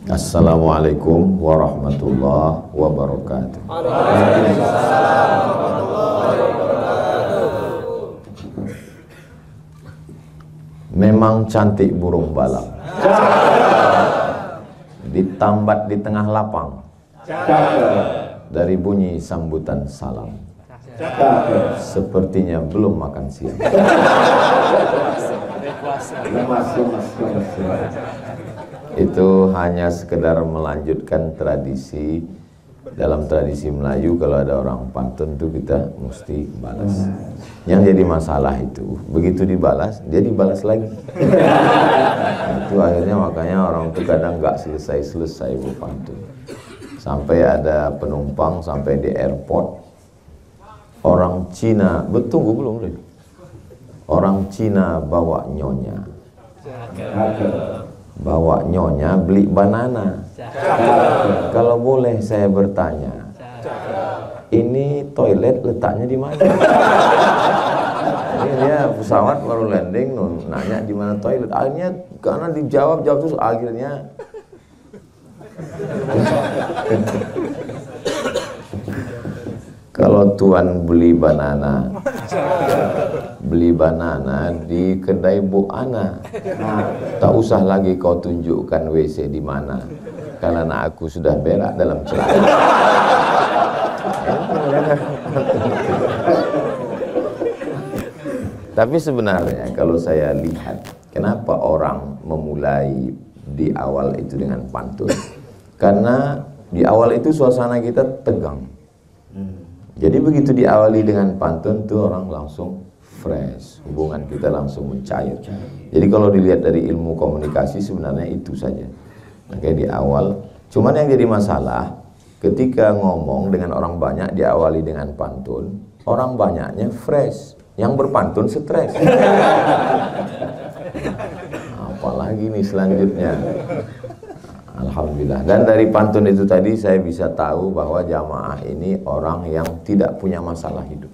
Assalamualaikum warahmatullahi wabarakatuh. Memang cantik burung balap, ditambat di tengah lapang, dari bunyi sambutan salam, sepertinya belum makan siang. Itu hanya sekedar melanjutkan tradisi. Dalam tradisi Melayu kalau ada orang pantun itu kita mesti balas. Yang jadi masalah itu begitu dibalas, dia dibalas lagi. Itu akhirnya makanya orang itu kadang nggak selesai berpantun. Sampai ada penumpang sampai di airport, orang Cina, betul belum? Orang Cina bawa nyonya. Bawa nyonya beli banana. Kalau boleh saya bertanya, ini toilet letaknya di mana? Ini dia pesawat baru landing, nanya di mana toilet. Akhirnya karena dijawab terus akhirnya kalau tuan beli banana di kedai Bu Ana, tak usah lagi kau tunjukkan WC di mana, karena aku sudah berak dalam celana. Tapi sebenarnya kalau saya lihat, kenapa orang memulai di awal itu dengan pantun? Karena di awal itu suasana kita tegang. Jadi begitu diawali dengan pantun tuh orang langsung fresh, hubungan kita langsung mencair. Jadi kalau dilihat dari ilmu komunikasi sebenarnya itu saja. Oke, di awal. Cuman yang jadi masalah ketika ngomong dengan orang banyak diawali dengan pantun, orang banyaknya fresh, yang berpantun stres. Apalagi nih selanjutnya. Alhamdulillah. Dan dari pantun itu tadi saya bisa tahu bahwa jamaah ini orang yang tidak punya masalah hidup.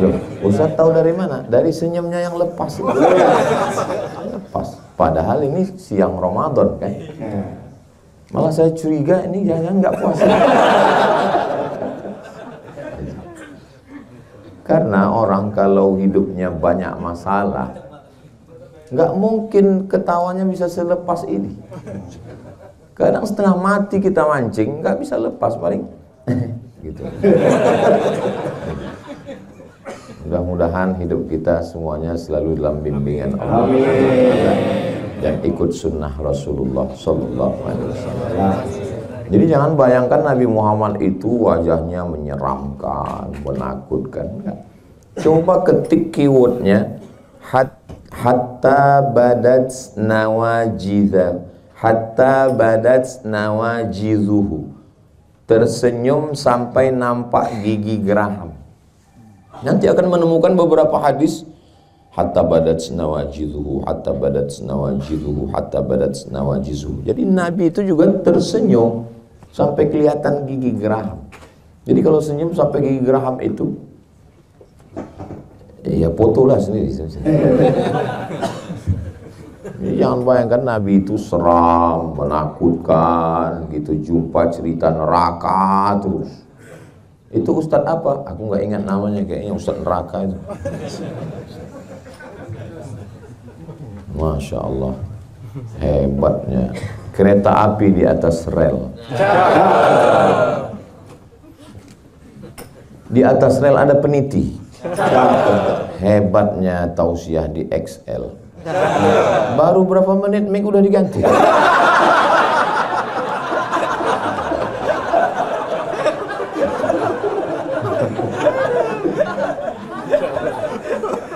Loh, Ustaz tahu dari mana? Dari senyumnya yang lepas. Lepas. Padahal ini siang Ramadan kan. Malah saya curiga ini jangan nggak puasa. Karena orang kalau hidupnya banyak masalah, nggak mungkin ketawanya bisa selepas ini. Kadang setengah mati kita mancing, nggak bisa lepas paling. Gitu. Mudah-mudahan hidup kita semuanya selalu dalam bimbingan Allah dan ikut sunnah Rasulullah Sallallahu Alaihi Wasallam. Jadi jangan bayangkan Nabi Muhammad itu wajahnya menyeramkan, menakutkan. Coba ketik keywordnya hatta badat nawajizuhu, tersenyum sampai nampak gigi geraham. Nanti akan menemukan beberapa hadis hatta badat nawajizuhu, hatta badat nawajizuhu, hatta badat nawajizuhu. Jadi Nabi itu juga tersenyum sampai kelihatan gigi geraham. Jadi kalau senyum sampai gigi geraham itu ya fotolah sendiri. Jangan bayangkan Nabi itu seram, menakutkan, gitu, jumpa cerita neraka terus. Itu Ustadz apa? Aku nggak ingat namanya, kayaknya Ustadz neraka itu. Masya Allah, hebatnya kereta api di atas rel. Di atas rel ada peniti. Hebatnya tausiah di XL. Baru berapa menit mic udah diganti.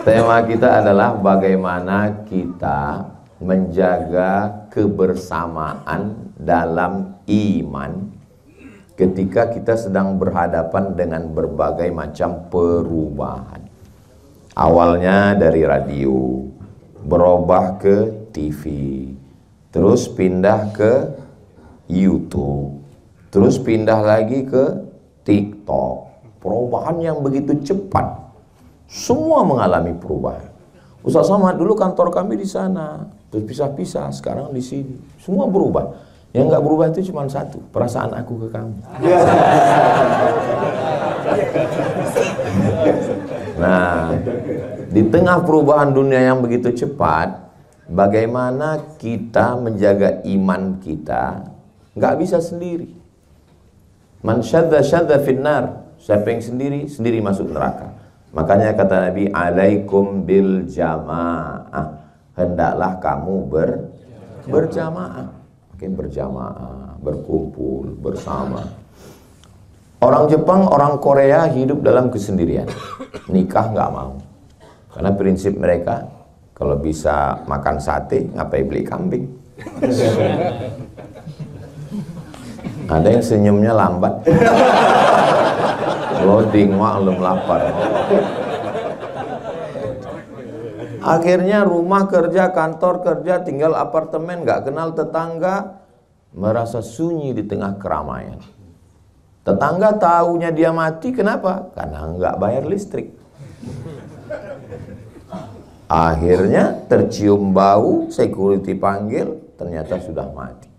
Tema kita adalah bagaimana kita menjaga kebersamaan dalam iman ketika kita sedang berhadapan dengan berbagai macam perubahan. Awalnya dari radio, berubah ke TV, terus pindah ke YouTube, terus pindah lagi ke TikTok. Perubahan yang begitu cepat. Semua mengalami perubahan. Ustaz Somad, dulu kantor kami di sana. terus pisah-pisah, sekarang di sini. Semua berubah. Yang nggak berubah itu cuma satu, perasaan aku ke kamu. Nah, di tengah perubahan dunia yang begitu cepat, bagaimana kita menjaga iman kita? Nggak bisa sendiri. Man syadza finnar, siapa yang sendiri, sendiri masuk neraka. Makanya kata Nabi, alaikum bil jamaah, hendaklah kamu berjamaah. Mungkin berjamaah, berkumpul bersama. Orang Jepang, orang Korea hidup dalam kesendirian. Nikah nggak mau. Karena prinsip mereka, kalau bisa makan sate, ngapain beli kambing? Ada yang senyumnya lambat. Loading, maklum lapar. Akhirnya rumah kerja, kantor kerja, tinggal apartemen, nggak kenal tetangga, merasa sunyi di tengah keramaian. Tetangga taunya dia mati, kenapa? Karena nggak bayar listrik. Akhirnya tercium bau, security panggil, ternyata sudah mati.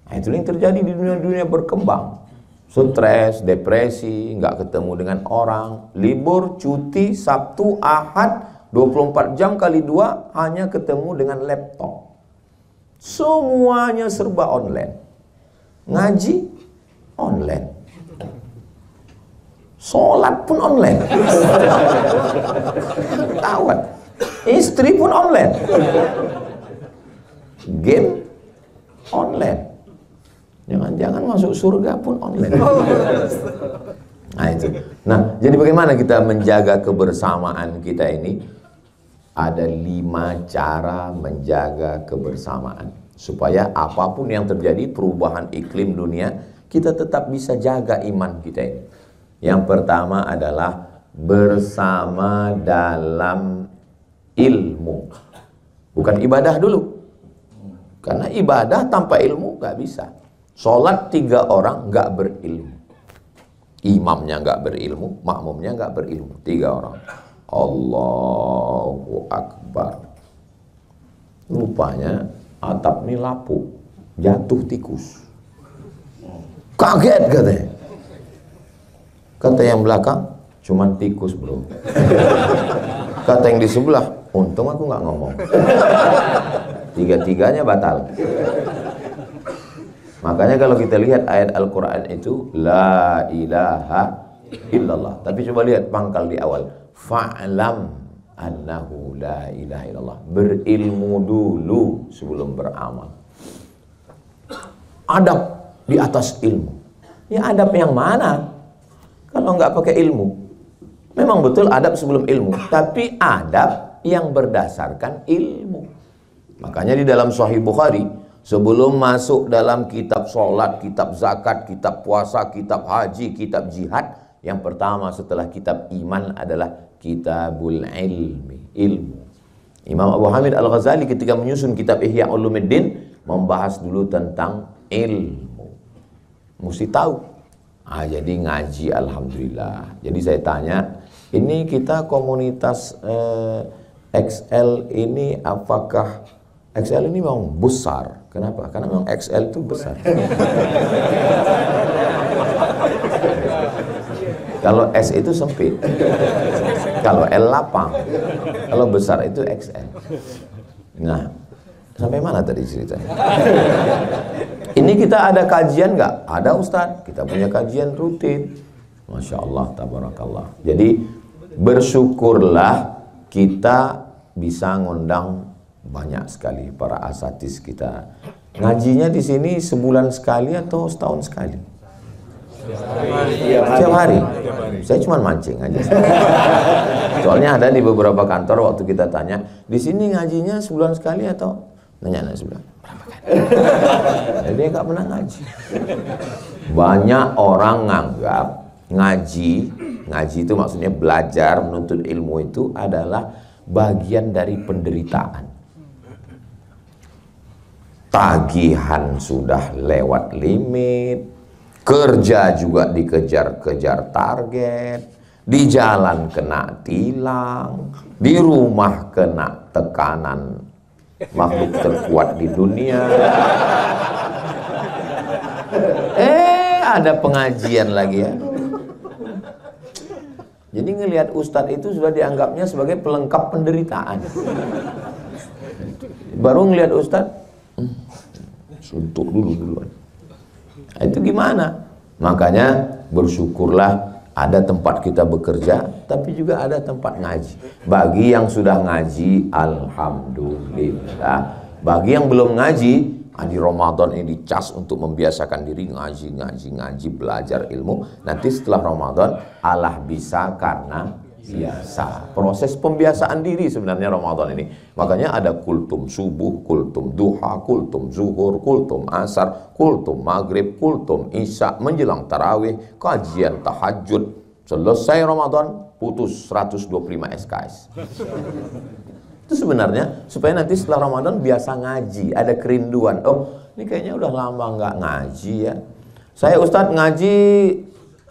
Nah, itu yang terjadi di dunia-dunia berkembang. Stres, depresi, nggak ketemu dengan orang, libur, cuti, Sabtu, Ahad, 24 jam kali 2 hanya ketemu dengan laptop. Semuanya serba online. Ngaji online. Sholat pun online. Tawat. Istri pun online. Game online. Jangan-jangan masuk surga pun online. Nah itu. Nah, jadi bagaimana kita menjaga kebersamaan kita ini? Ada 5 cara menjaga kebersamaan. Supaya apapun yang terjadi, perubahan iklim dunia, kita tetap bisa jaga iman kita ini. Yang pertama adalah bersama dalam ilmu. Bukan ibadah dulu. Karena ibadah tanpa ilmu gak bisa. Sholat 3 orang gak berilmu. Imamnya gak berilmu, makmumnya gak berilmu. 3 orang. Allahu Akbar. Rupanya atap ini lapuk, jatuh tikus. Kaget katanya. Kata yang belakang, cuman tikus bro. Kata yang di sebelah, untung aku nggak ngomong. Tiga-tiganya batal. Makanya kalau kita lihat ayat Al-Quran itu, La ilaha illallah. Tapi coba lihat pangkal di awal. Fa'lam annahu la ilaha illallah. Berilmu dulu sebelum beramal. Adab di atas ilmu. Ya adab yang mana? Kalau nggak pakai ilmu. Memang betul adab sebelum ilmu. Tapi adab yang berdasarkan ilmu. Makanya di dalam Sahih Bukhari, sebelum masuk dalam kitab sholat, kitab zakat, kitab puasa, kitab haji, kitab jihad, yang pertama setelah kitab iman adalah kitabul ilmi, ilmu. Imam Abu Hamid Al-Ghazali ketika menyusun kitab Ihya Ulumuddin membahas dulu tentang ilmu. Mesti tahu. Jadi ngaji alhamdulillah. Jadi saya tanya, ini kita komunitas XL ini apakah XL ini memang besar? Kenapa? Karena memang XL itu besar. Kalau S itu sempit, kalau L lapang, kalau besar itu XL. Nah, sampai mana tadi ceritanya? Ini kita ada kajian nggak? Ada Ustadz, kita punya kajian rutin. Masya Allah, tabarakallah. Jadi bersyukurlah kita bisa ngundang banyak sekali para asatidz kita. Ngajinya di sini sebulan sekali atau setahun sekali? Setiap hari. Saya cuma mancing aja. Soalnya ada di beberapa kantor waktu kita tanya, di sini ngajinya sebulan sekali atau nanya sebulan. Berapa kali? Jadi dia nggak pernah ngaji. Banyak orang nganggap ngaji itu maksudnya belajar menuntut ilmu itu adalah bagian dari penderitaan. Tagihan sudah lewat limit. Kerja juga dikejar-kejar target, di jalan kena tilang, di rumah kena tekanan makhluk terkuat di dunia. Ada pengajian lagi ya. Jadi ngelihat ustadz itu sudah dianggapnya sebagai pelengkap penderitaan. Baru ngelihat ustadz, suntuk duluan. Nah, itu gimana? Makanya bersyukurlah ada tempat kita bekerja, tapi juga ada tempat ngaji. Bagi yang sudah ngaji, alhamdulillah. Bagi yang belum ngaji, di Ramadan ini dicas untuk membiasakan diri ngaji, belajar ilmu. Nanti setelah Ramadan, Allah bisa karena biasa. Proses pembiasaan diri sebenarnya Ramadan ini. Makanya ada kultum subuh, kultum duha, kultum zuhur, kultum asar, kultum maghrib, kultum isya, menjelang tarawih, kajian tahajud. Selesai Ramadan, putus 125 SKS. Itu sebenarnya supaya nanti setelah Ramadan biasa ngaji, ada kerinduan. Oh, ini kayaknya udah lama nggak ngaji ya. Saya Ustadz ngaji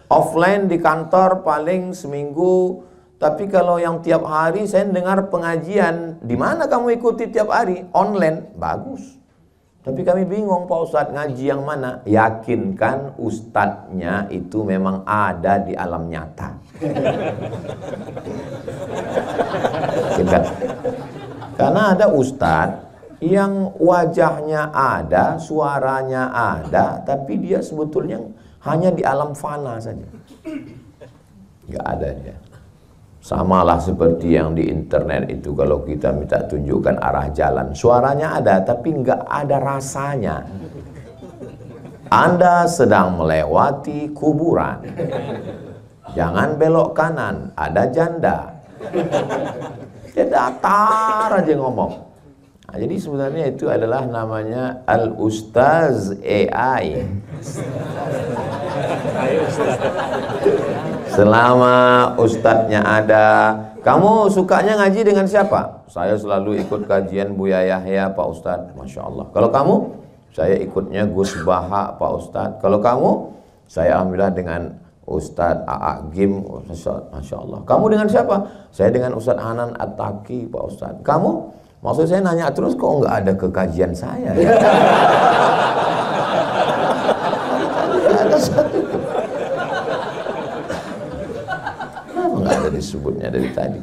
offline di kantor paling seminggu, tapi kalau yang tiap hari saya dengar pengajian. Di mana kamu ikuti tiap hari? Online, bagus. Tapi kami bingung Pak Ustadz, ngaji yang mana? Yakinkan ustadznya itu memang ada di alam nyata. Yakinkan. Karena ada ustadz yang wajahnya ada, suaranya ada, tapi dia sebetulnya hanya di alam fana saja. Nggak ada dia. Samalah seperti yang di internet itu, kalau kita minta tunjukkan arah jalan, suaranya ada, tapi nggak ada rasanya. Anda sedang melewati kuburan. Jangan belok kanan, ada janda. Dia datar aja ngomong. Nah, jadi sebenarnya itu adalah namanya Al-Ustaz AI. Selama ustadznya ada. Kamu sukanya ngaji dengan siapa? Saya selalu ikut kajian Buya Yahya Pak Ustadz. Masya Allah. Kalau kamu? Saya ikutnya Gus Baha Pak Ustadz. Kalau kamu? Saya alhamdulillah dengan Ustadz A.A. Gim, Masya Allah. Kamu dengan siapa? Saya dengan Ustadz Hanan At-Taki, Pak Ustadz. Kamu? Maksud saya nanya terus, kok nggak ada ke kajian saya? Ya? Ada satu. Kenapa nggak ada disebutnya dari tadi?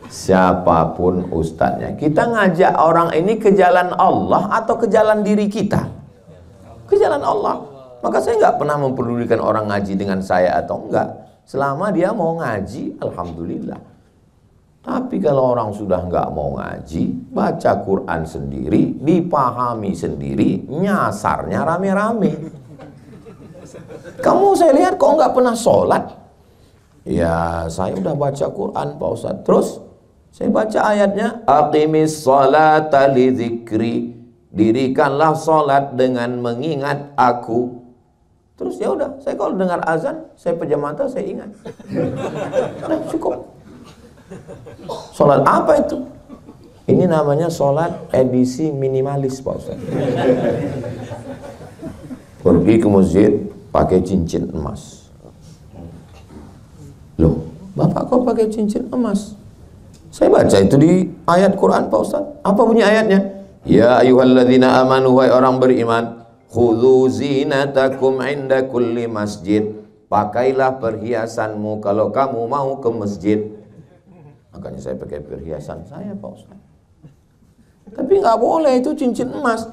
Siapapun ustadznya, kita ngajak orang ini ke jalan Allah atau ke jalan diri kita? Ke jalan Allah. Maka saya nggak pernah mempedulikan orang ngaji dengan saya atau enggak. Selama dia mau ngaji, alhamdulillah. Tapi kalau orang sudah nggak mau ngaji, baca Quran sendiri, dipahami sendiri, nyasarnya rame-rame. Kamu saya lihat kok nggak pernah sholat? Ya saya udah baca Quran Pak Ustadz. Terus saya baca ayatnya, aqimis sholata li dzikri, dirikanlah sholat dengan mengingat aku. Terus ya udah, saya kalau dengar azan, saya pejam mata, saya ingat. Nah, cukup. Sholat apa itu? Ini namanya sholat edisi minimalis Pak Ustaz. Pergi ke masjid pakai cincin emas. Loh, Bapak kok pakai cincin emas? Saya baca itu di ayat Quran Pak Ustaz. Apa bunyi ayatnya? Ya ayyuhalladzina amanu, wahai orang beriman, khudhu zinatakum inda kulli masjid, pakailah perhiasanmu kalau kamu mau ke masjid. Makanya saya pakai perhiasan saya Pak Ustaz. Tapi nggak boleh itu cincin emas.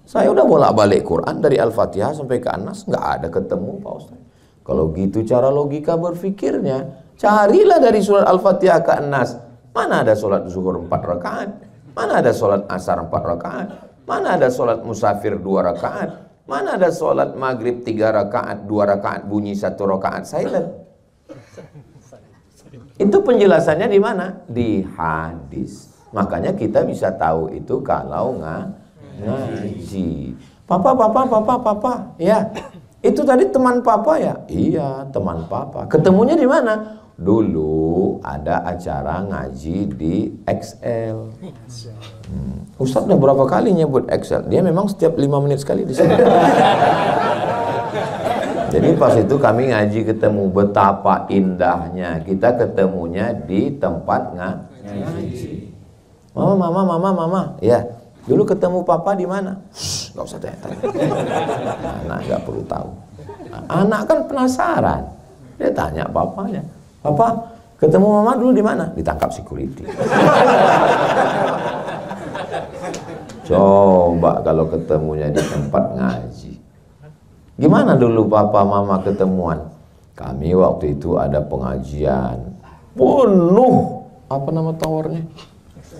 Saya udah bolak-balik Quran dari Al-Fatihah sampai ke An-Nas, nggak ada ketemu Pak Ustaz. Kalau gitu cara logika berfikirnya, carilah dari surat Al-Fatihah ke An-Nas. Mana ada sholat zuhur 4 rakaat? Mana ada sholat asar 4 rakaat? Mana ada sholat musafir 2 rakaat? Mana ada sholat maghrib 3 rakaat, 2 rakaat bunyi, 1 rakaat silent? Itu penjelasannya di mana? Di hadis. Makanya kita bisa tahu itu kalau ngaji. Papa, ya. Itu tadi teman papa ya? Iya, teman papa. Ketemunya di mana? Dulu ada acara ngaji di XL. Ustadz udah berapa kali nyebut XL? Dia memang setiap 5 menit sekali di sini. Jadi pas itu kami ngaji ketemu, betapa indahnya kita ketemunya di tempat ngaji. Mama. Ya, dulu ketemu papa di mana? Nggak usah tanya. Anak nggak perlu tahu. Anak kan penasaran. Dia tanya papanya, Papa, ketemu mama dulu di mana? Ditangkap security. Coba kalau ketemunya di tempat ngaji. Gimana dulu papa mama ketemuan? Kami waktu itu ada pengajian penuh. Apa nama towernya?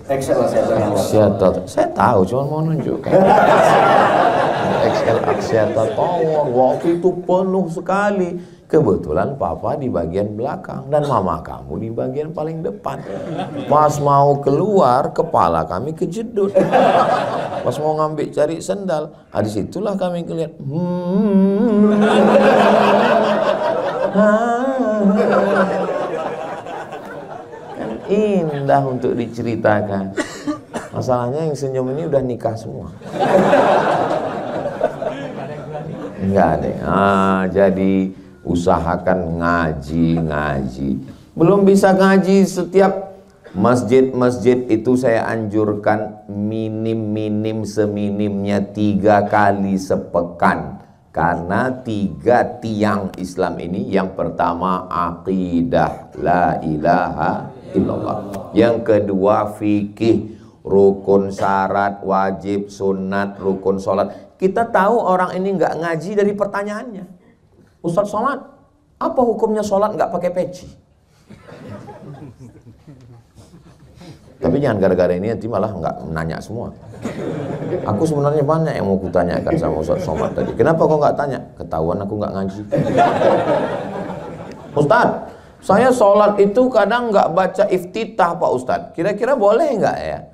Axiata. Saya tahu, cuma mau nunjukkan. XL Axiata Tower. Waktu itu penuh sekali. Kebetulan papa di bagian belakang dan mama kamu di bagian paling depan. Pas mau keluar, kepala kami kejedut. Pas mau ngambil cari sendal, disitulah kami kelihat. Kan indah untuk diceritakan. Masalahnya yang senyum ini udah nikah semua. Enggak ada. Jadi usahakan ngaji. Belum bisa ngaji setiap masjid itu saya anjurkan minim seminimnya 3 kali sepekan. Karena 3 tiang Islam ini, yang pertama akidah la ilaha illallah, yang kedua fikih, rukun syarat, wajib, sunat, rukun sholat. Kita tahu orang ini nggak ngaji dari pertanyaannya. Ustadz Somad, apa hukumnya sholat nggak pakai peci? Tapi jangan gara-gara ini nanti malah nggak nanya semua. Aku sebenarnya banyak yang mau kutanyakan sama Ustadz Somad tadi. Kenapa kau nggak tanya? Ketahuan aku nggak ngaji. Ustadz, saya sholat itu kadang nggak baca iftitah Pak Ustadz. Kira-kira boleh nggak ya?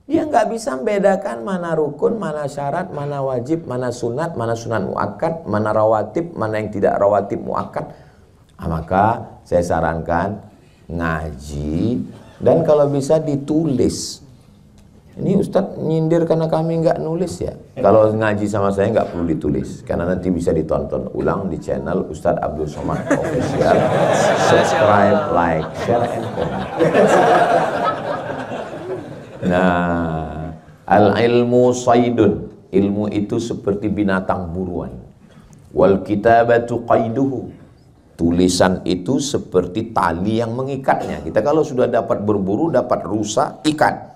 Dia nggak bisa membedakan mana rukun, mana syarat, mana wajib, mana sunat muakkad, mana rawatib, mana yang tidak rawatib muakkad. Maka saya sarankan ngaji, dan kalau bisa ditulis. Ini Ustadz nyindir karena kami nggak nulis ya. Kalau ngaji sama saya nggak perlu ditulis, karena nanti bisa ditonton ulang di channel Ustadz Abdul Somad Official. Subscribe, like, share, and comment. Nah, al-ilmu saydun, ilmu itu seperti binatang buruan. Wal kitabatu qaiduhu, tulisan itu seperti tali yang mengikatnya. Kita kalau sudah dapat berburu, dapat rusa, ikat.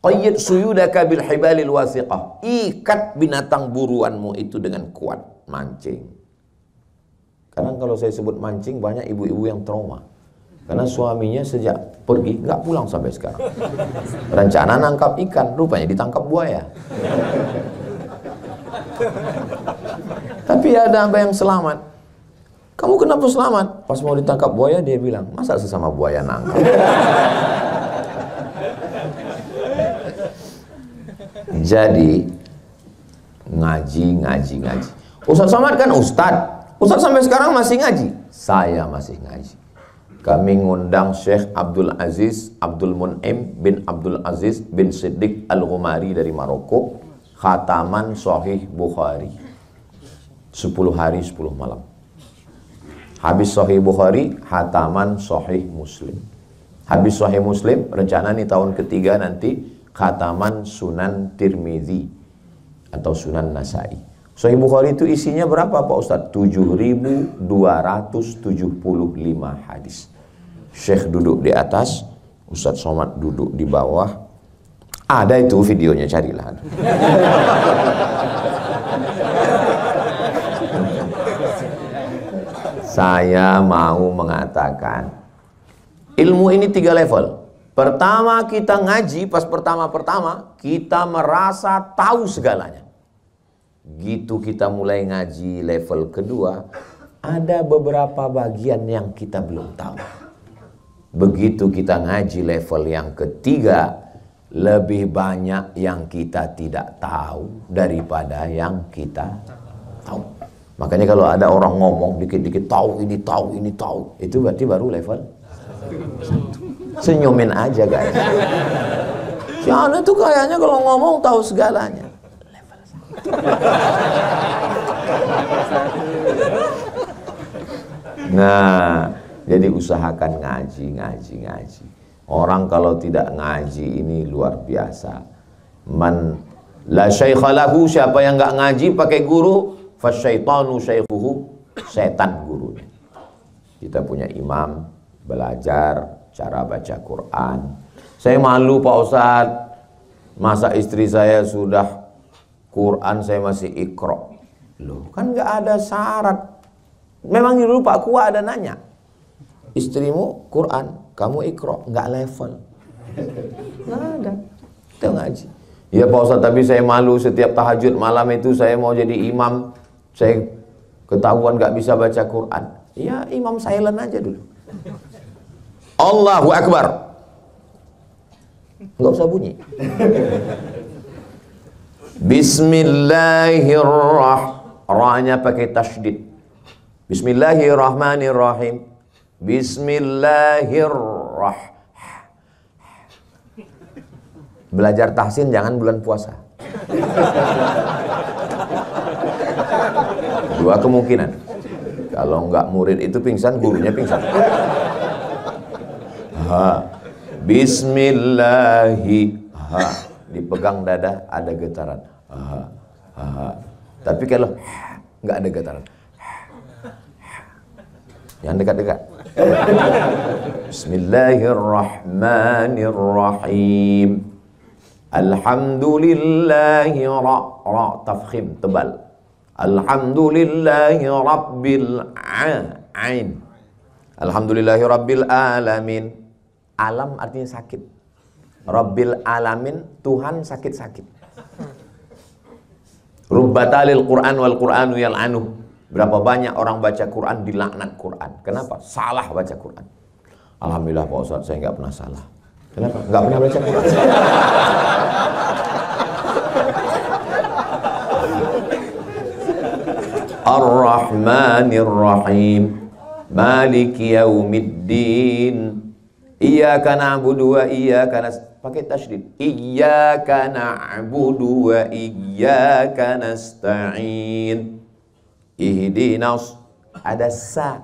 Qayyid suyudaka bil hibalil wasiqah, ikat binatang buruanmu itu dengan kuat, mancing. Karena kalau saya sebut mancing, banyak ibu-ibu yang trauma. Karena suaminya sejak pergi nggak pulang sampai sekarang. Rencana nangkap ikan, rupanya ditangkap buaya. Tapi ada yang selamat. Kamu kenapa selamat? Pas mau ditangkap buaya dia bilang, masa sesama buaya nangkap? Jadi ngaji. Ustadz Somad kan Ustadz sampai sekarang masih ngaji. Saya masih ngaji. Kami ngundang Syekh Abdul Aziz Abdul Mun'im bin Abdul Aziz bin Siddiq Al-Ghumari dari Maroko, khataman Sahih Bukhari 10 hari 10 malam. Habis Sahih Bukhari, khataman Sahih Muslim. Habis Sahih Muslim, rencana nih tahun ketiga nanti khataman Sunan Tirmizi atau Sunan Nasai. Sahih Bukhari itu isinya berapa Pak Ustadz? 7.275 hadis. Syekh duduk di atas, Ustadz Somad duduk di bawah. Ada itu videonya, carilah. Saya mau mengatakan, ilmu ini 3 level. Pertama kita ngaji, pas pertama-pertama kita merasa tahu segalanya. Gitu kita mulai ngaji level kedua, ada beberapa bagian yang kita belum tahu. Begitu kita ngaji level yang ketiga, lebih banyak yang kita tidak tahu daripada yang kita tahu. Makanya kalau ada orang ngomong dikit-dikit tahu ini, itu berarti baru level 1. Senyumin aja guys. Si Ana tuh kayaknya kalau ngomong tahu segalanya. Level 1. Nah, jadi usahakan ngaji. Orang kalau tidak ngaji ini luar biasa. Man la syaikha lahu, siapa yang nggak ngaji pakai guru, fasyaitanu syaikhuhu, setan gurunya. Kita punya imam, belajar cara baca Quran. Saya malu Pak Ustadz, masa istri saya sudah Quran saya masih Iqra. Loh, kan nggak ada syarat. Memang dulu Pak Kua ada nanya, istrimu Quran, kamu Iqra, nggak level. Nggak ada, kita ngaji. Ya Pak Ustadz, tapi saya malu setiap tahajud malam itu saya mau jadi imam, saya ketahuan nggak bisa baca Quran. Ya imam silent aja dulu. Allahu Akbar, nggak usah bunyi. Bismillahirrahmanirrahim, ra-nya pakai tasydid. Bismillahirrahmanirrahim. Bismillahirrahmanirrahim. Belajar tahsin jangan bulan puasa. Dua kemungkinan. Kalau enggak murid itu pingsan, gurunya pingsan. Bismillahi, dipegang dada ada getaran. Tapi kalau enggak ada getaran, yang dekat-dekat. Bismillahirrahmanirrahim. Alhamdulillahi ra tafkhim tebal. Alhamdulillahi rabbil ain. Alhamdulillahi rabbil alamin. Alam artinya sakit. Rabbil alamin, Tuhan sakit-sakit. Rubbatalil Quran wal Quranu yal'anuh. Berapa banyak orang baca Quran dilaknat Quran. Kenapa? Salah baca Quran. Alhamdulillah Pak Ustadz, saya nggak pernah salah. Kenapa? Nggak pernah baca Quran. Ar-Rahmanir-Rahim, Maliki Yaumiddin, Iyyaka na'budu wa iyyaka nasta'in. Pakai tasydid. Iyyaka na'budu wa iyyaka nasta'in. Ihdinas, ada sa,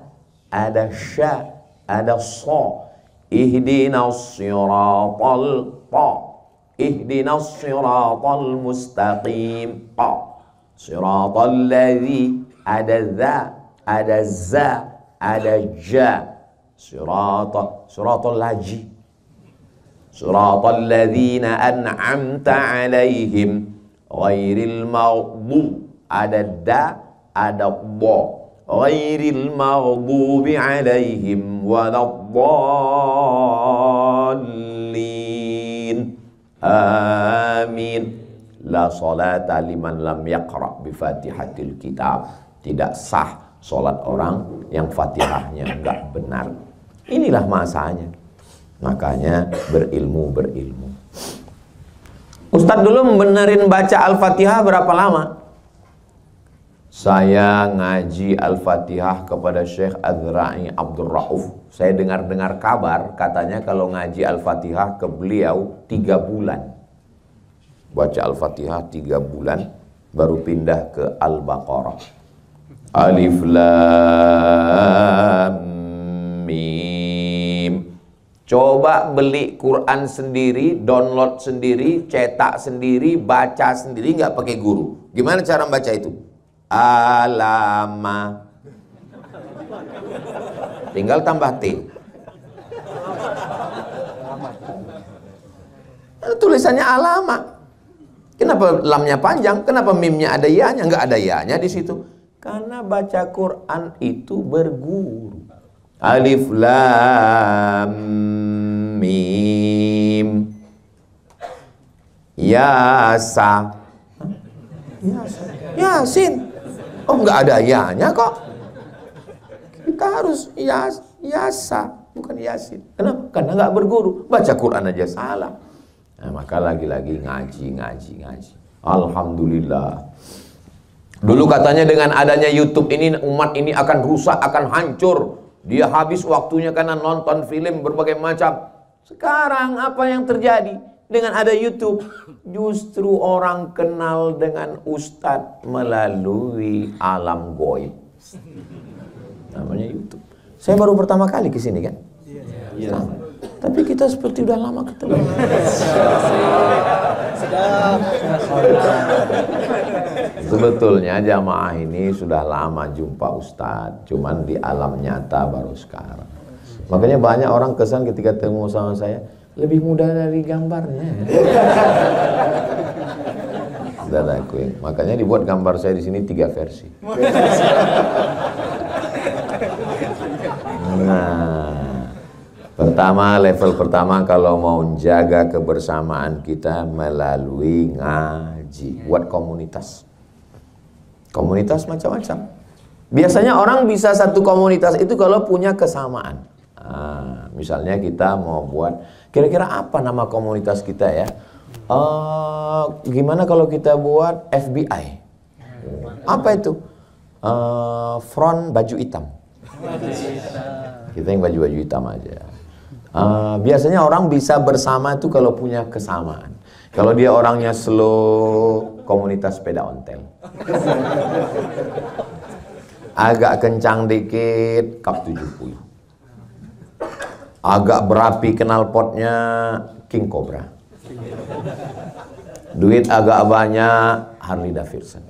ada sya, ada sa. Ihdinas siratal ta. Ihdinas siratal mustaqim ta. Siratal ladzi, ada za, ada za, ada ja. Siratal laji. Siratal ladzina an'amta alaihim ghairil maghdub, ada da, ada dha. Ghairil maghdubi alaihim waladdallin. Amin. La salata liman lam yaqra bi fatihatil kitab. Tidak sah salat orang yang fatihahnya enggak benar. Inilah masanya. Makanya berilmu. Ustadz dulu membenerin baca Al-Fatihah berapa lama? Saya ngaji Al-Fatihah kepada Syekh Adzra'i Abdul Rauf. Saya dengar-dengar kabar katanya kalau ngaji Al-Fatihah ke beliau 3 bulan. Baca Al-Fatihah 3 bulan baru pindah ke Al-Baqarah. Alif Lam Mim. Coba beli Quran sendiri, download sendiri, cetak sendiri, baca sendiri, nggak pakai guru. Gimana cara baca itu? Alama. Tinggal tambah T. Tulisannya alama. Kenapa lamnya panjang? Kenapa mimnya ada ya-nya? Nggak ada ya-nya di situ. Karena baca Quran itu berguru. Alif Lam Mim. Yasa. Yasin. Oh, nggak ada ya-nya kok. Kita harus yasa, bukan yasin. Kenapa? Karena nggak berguru. Baca Quran aja salah. Nah, maka lagi-lagi ngaji. Alhamdulillah. Dulu katanya dengan adanya YouTube ini umat ini akan rusak, akan hancur. Dia habis waktunya karena nonton film berbagai macam. Sekarang apa yang terjadi? Dengan ada YouTube, justru orang kenal dengan Ustadz melalui alam goib. Namanya YouTube. Saya baru pertama kali ke sini kan? Iya. Tapi kita seperti udah lama ketemu. Sebetulnya jamaah ini sudah lama jumpa Ustadz, cuman di alam nyata baru sekarang. Makanya banyak orang kesan ketika ketemu sama saya, lebih mudah dari gambarnya. Sudah akuin. Makanya dibuat gambar saya di sini 3 versi. Nah, pertama, level pertama kalau mau jaga kebersamaan kita melalui ngaji, buat komunitas. Komunitas macam-macam. Biasanya orang bisa satu komunitas itu kalau punya kesamaan. Misalnya kita mau buat, kira-kira apa nama komunitas kita ya? Gimana kalau kita buat FBI? Apa itu? Front baju hitam. Kita yang baju-baju hitam aja. Biasanya orang bisa bersama itu kalau punya kesamaan. Kalau dia orangnya slow, komunitas sepeda ontel. Agak kencang dikit, kap 70. Agak berapi knalpotnya, King Cobra. Duit agak banyak, Harley Davidson.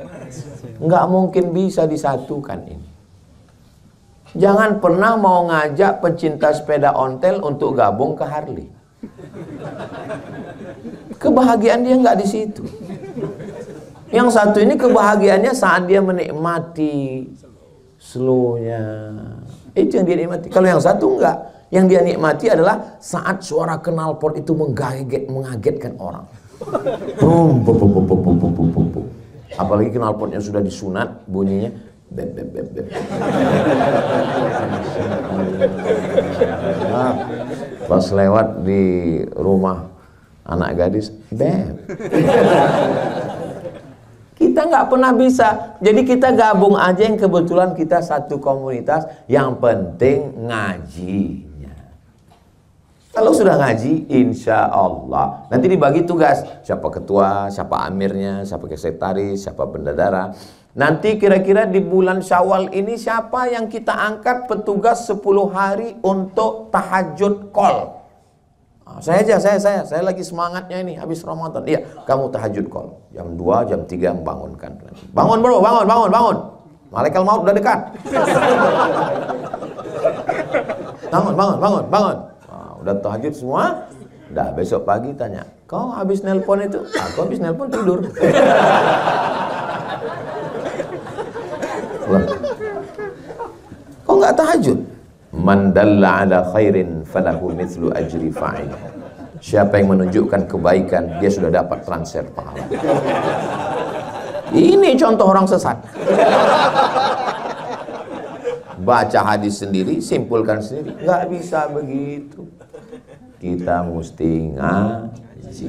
Nggak mungkin bisa disatukan ini. Jangan pernah mau ngajak pecinta sepeda ontel untuk gabung ke Harley. Kebahagiaan dia nggak di situ. Yang satu ini kebahagiaannya saat dia menikmati slownya. Itu yang dia nikmati. Kalau yang satu enggak. Yang dia nikmati adalah saat suara knalpot itu mengagetkan orang. Apalagi knalpotnya sudah disunat, bunyinya beb beb beb beb. Pas lewat di rumah anak gadis, beb. Kita nggak pernah bisa. Jadi kita gabung aja yang kebetulan kita satu komunitas. Yang penting ngajinya. Kalau sudah ngaji, insya Allah nanti dibagi tugas. Siapa ketua, siapa amirnya, siapa sekretaris, siapa bendahara. Nanti kira-kira di bulan Syawal ini siapa yang kita angkat petugas 10 hari untuk tahajud call. Saya lagi semangatnya ini habis Ramadan. Iya, kamu tahajud call. Jam 2, jam 3 membangunkan. Bangun bro, bangun. Malaikat maut udah dekat. Bangun. Udah tahajud semua. Udah besok pagi tanya, kau habis nelpon itu? Aku habis nelpon tidur. Kau nggak tahajud? Man dalla ala khairin falahu mithlu ajri fa'il. Siapa yang menunjukkan kebaikan, dia sudah dapat transfer pahala. Ini contoh orang sesat. Baca hadis sendiri, simpulkan sendiri. Nggak bisa begitu. Kita mesti ngaji.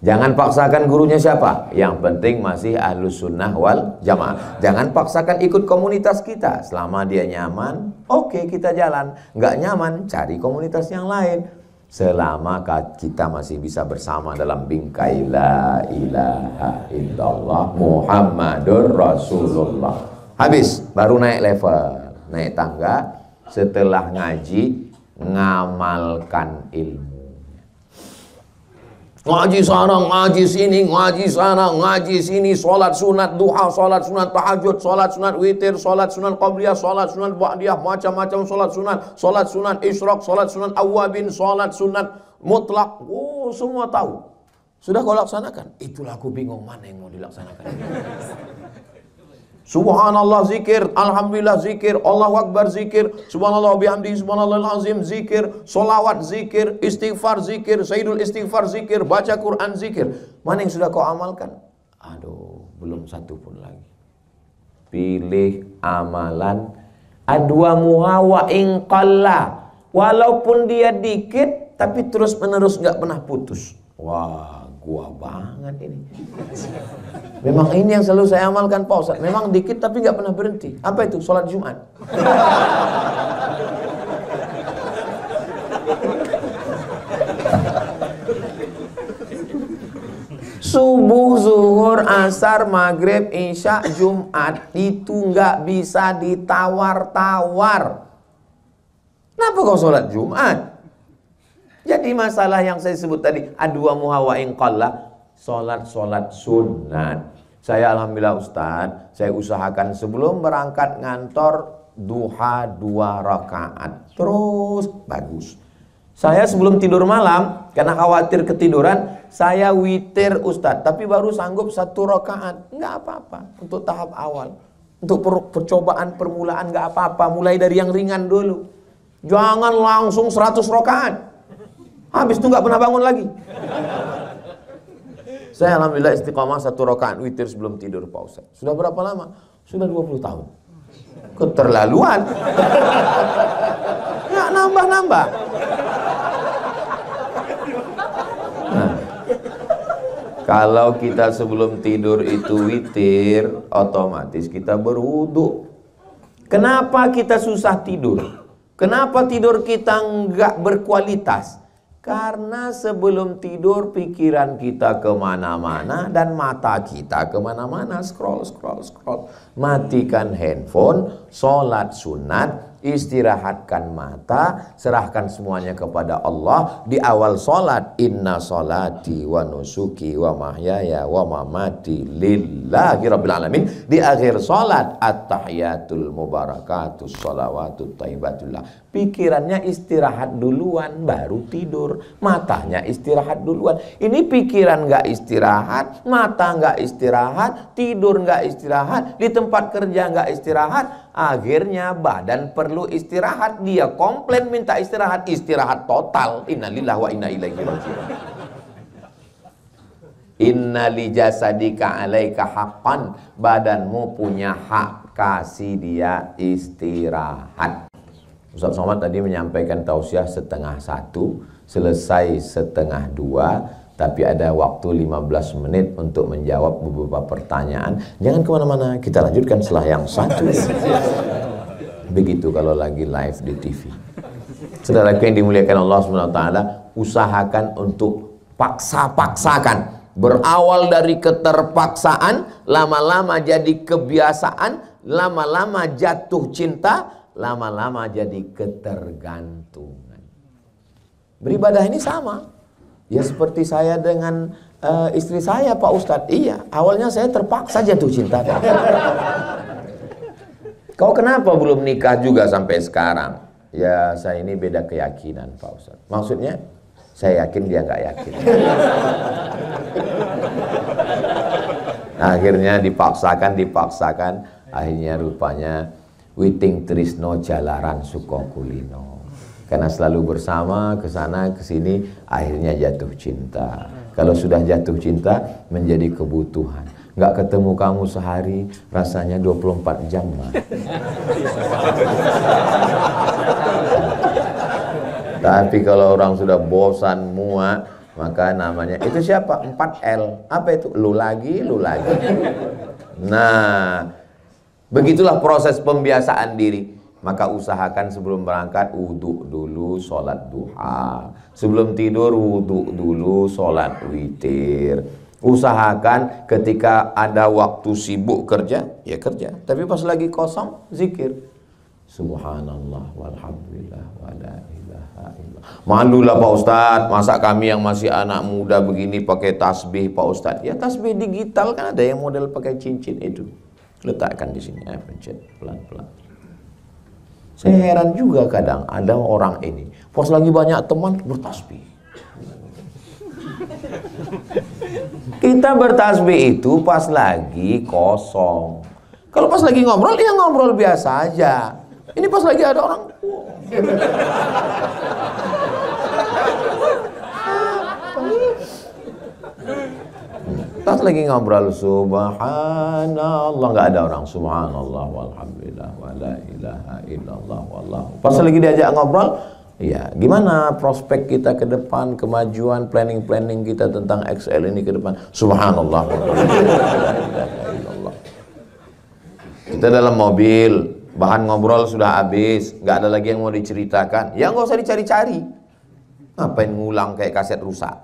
Jangan paksakan gurunya siapa. Yang penting masih ahlus sunnah wal jamaah. Jangan paksakan ikut komunitas kita. Selama dia nyaman, oke, kita jalan. Nggak nyaman, cari komunitas yang lain. Selama kita masih bisa bersama dalam bingkai la ilaha illallah Muhammadur Rasulullah. Habis, baru naik level, naik tangga. Setelah ngaji, ngamalkan ilmu. Ngaji sana, ngaji sini, ngaji sana, ngaji sini, sholat sunat duha, sholat sunat tahajud, sholat sunat witir, sholat sunat qabliyah, sholat sunat ba'diyah, macam-macam sholat sunat isyraq, sholat sunat awabin, sholat sunat mutlak. Oh, semua tahu. Sudah kau laksanakan? Itulah aku bingung mana yang mau dilaksanakan. Subhanallah zikir, alhamdulillah zikir, Allahu akbar zikir, subhanallah bihamdihi subhanallahil azim zikir, solawat zikir, istighfar zikir, sayyidul istighfar zikir, baca Quran zikir. Mana yang sudah kau amalkan? Aduh, belum satu pun lagi. Pilih amalan adwamuha wa in qalla. Walaupun dia dikit tapi terus menerus nggak pernah putus. Wah, gua banget ini. Memang ini yang selalu saya amalkan Pak Ustaz. Memang dikit tapi nggak pernah berhenti. Apa itu? Sholat Jumat. Subuh, zuhur, asar, maghrib, isya, Jumat. Itu nggak bisa ditawar-tawar. Kenapa kau sholat Jumat? Jadi masalah yang saya sebut tadi, adwa muhawain qalla, solat sunat. Saya alhamdulillah Ustadz, saya usahakan sebelum berangkat ngantor duha 2 rakaat. Terus bagus. Saya sebelum tidur malam, karena khawatir ketiduran, saya witir Ustadz, tapi baru sanggup 1 rakaat. Nggak apa-apa, untuk tahap awal. Untuk percobaan permulaan nggak apa-apa, mulai dari yang ringan dulu. Jangan langsung 100 rakaat. Habis itu nggak pernah bangun lagi. Saya alhamdulillah istiqamah 1 rakaat witir sebelum tidur Pak Ustaz. Sudah berapa lama? Sudah 20 tahun. Keterlaluan. Ya nambah-nambah. Nah, kalau kita sebelum tidur itu witir, otomatis kita berwudu. Kenapa kita susah tidur? Kenapa tidur kita nggak berkualitas? Karena sebelum tidur pikiran kita kemana-mana dan mata kita kemana-mana, scroll. Matikan handphone, sholat sunat, istirahatkan mata, serahkan semuanya kepada Allah. Di awal sholat, inna sholati wa nusuki wa mahyaya wa mamati lillahi rabbil alamin. Di akhir sholat, at-tahiyatul mubarakatus sholawatut tayyibatullah. Pikirannya istirahat duluan, baru tidur. Matanya istirahat duluan. Ini pikiran nggak istirahat, mata nggak istirahat, tidur nggak istirahat, di tempat kerja nggak istirahat. Akhirnya badan perlu istirahat, dia komplain minta istirahat total. Innalillahi wa inna ilaihi raji'un. Inna li jasadika alaika haqqan, badanmu punya hak, kasih dia istirahat. Ustaz Somad tadi menyampaikan tausiah 12:30, selesai 12:30, tapi ada waktu 15 menit untuk menjawab beberapa pertanyaan. Jangan kemana-mana, kita lanjutkan setelah yang satu. Begitu kalau lagi live di TV. Saudara yang dimuliakan Allah SWT, usahakan untuk paksakan. Berawal dari keterpaksaan, lama-lama jadi kebiasaan, lama-lama jatuh cinta, lama-lama jadi ketergantungan. Beribadah ini sama. Ya seperti saya dengan istri saya Pak Ustadz. Iya, awalnya saya terpaksa jatuh cinta. Kau kenapa belum nikah juga sampai sekarang? Ya saya ini beda keyakinan Pak Ustadz. Maksudnya saya yakin dia nggak yakin. Akhirnya dipaksakan. Akhirnya rupanya witing trisno jalaran sukokulino. Karena selalu bersama, kesana kesini, akhirnya jatuh cinta. Kalau sudah jatuh cinta, menjadi kebutuhan. Nggak ketemu kamu sehari, rasanya 24 jam. Tapi kalau orang sudah bosan, muak, maka namanya, itu siapa? 4L. Apa itu? Lu lagi. Nah, begitulah proses pembiasaan diri. Maka usahakan sebelum berangkat wudhu dulu, sholat duha. Sebelum tidur wudhu dulu, sholat witir. Usahakan ketika ada waktu sibuk kerja, ya kerja. Tapi pas lagi kosong, zikir. Subhanallah walhamdulillah wala ilaha illallah. Malulah Pak Ustadz, masa kami yang masih anak muda begini pakai tasbih Pak Ustadz. Ya tasbih digital kan ada yang model pakai cincin itu. Letakkan di sini, pencet pelan-pelan. Saya heran juga kadang ada orang ini, pas lagi banyak teman bertasbih. Kita bertasbih itu pas lagi kosong. Kalau pas lagi ngobrol, ya ngobrol biasa aja. Ini pas lagi ada orang. Pas lagi ngobrol subhanallah, nggak ada orang subhanallah walhamdulillah wala ilaha illallah wallahu. Pas lagi diajak ngobrol, ya gimana prospek kita ke depan, kemajuan, planning kita tentang XL ini ke depan. Subhanallah walhamdulillah wala ilaha illallah. Kita dalam mobil, bahan ngobrol sudah habis, nggak ada lagi yang mau diceritakan. Ya nggak usah dicari-cari. Ngapain ngulang kayak kaset rusak?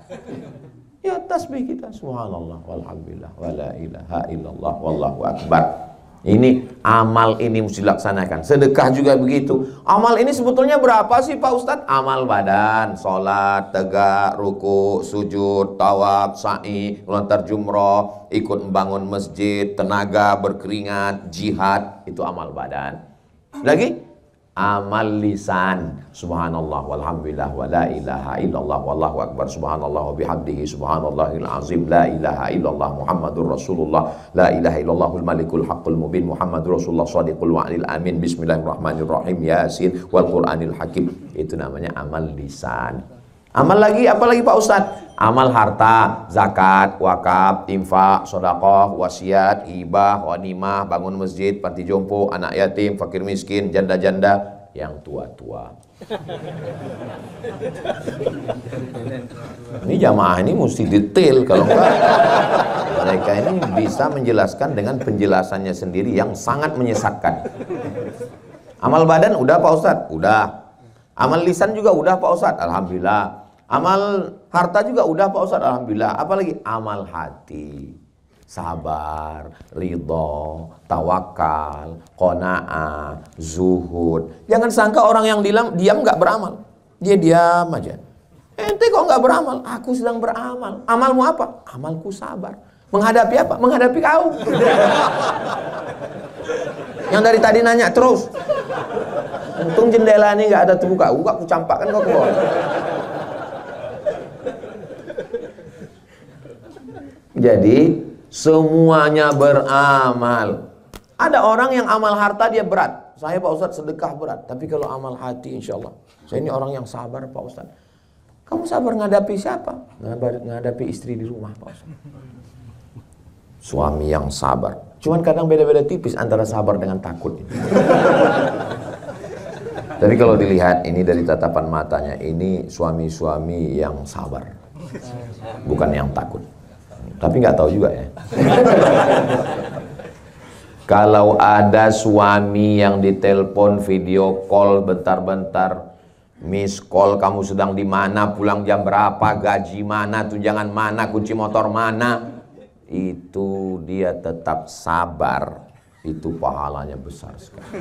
Ya tasbih kita subhanallah walhamdulillah wala ilaha illallah wallahu akbar. Ini amal ini mesti dilaksanakan. Sedekah juga begitu. Amal ini sebetulnya berapa sih Pak Ustadz? Amal badan, sholat, tegak, ruku, sujud, tawaf, sa'i, melontar jumroh, ikut membangun masjid, tenaga, berkeringat, jihad. Itu amal badan. Lagi? Amal lisan, subhanallah walhamdulillah wa la ilaha illallah wallahu akbar, subhanallah wa bihamdihi subhanallahil azim, la ilaha illallah muhammadur rasulullah, la ilaha illallahul malikul haqqul mubin, muhammadur rasulullah shadiqul wa'lil amin, bismillahirrahmanirrahim, yasin wal qur'anil hakim. Itu namanya amal lisan. Amal lagi, apa lagi Pak Ustadz? Amal harta, zakat, wakaf, infak, sedekah, wasiat, hibah, ghanimah, bangun masjid, panti jompo, anak yatim, fakir miskin, janda-janda, yang tua-tua. Ini jamaah ini mesti detail, kalau enggak mereka ini bisa menjelaskan dengan penjelasannya sendiri yang sangat menyesatkan. Amal badan udah Pak Ustadz? Udah. Amal lisan juga udah Pak Ustadz? Alhamdulillah. Amal harta juga udah Pak Ustadz, alhamdulillah. Apalagi amal hati, sabar, ridho, tawakal, qanaah, zuhud. Jangan sangka orang yang diam nggak beramal, dia diam aja. Ente kok nggak beramal? Aku sedang beramal. Amalmu apa? Amalku sabar. Menghadapi apa? Menghadapi kau. Yang dari tadi nanya terus. Untung jendela ini nggak ada terbuka. Aku campakkan kau ke bawah. Jadi semuanya beramal. Ada orang yang amal harta dia berat. Saya Pak Ustadz sedekah berat. Tapi kalau amal hati insya Allah. Saya ini orang yang sabar Pak Ustadz. Kamu sabar ngadapi siapa? Ngadapi istri di rumah Pak Ustadz. Suami yang sabar. Cuman kadang beda-beda tipis antara sabar dengan takut. Tapi kalau dilihat ini dari tatapan matanya, ini suami-suami yang sabar. Bukan yang takut. Tapi nggak tahu juga ya. Kalau ada suami yang ditelepon video call bentar-bentar, miss call, kamu sedang di mana, pulang jam berapa, gaji mana, tunjangan mana, kunci motor mana, itu dia tetap sabar, itu pahalanya besar sekali.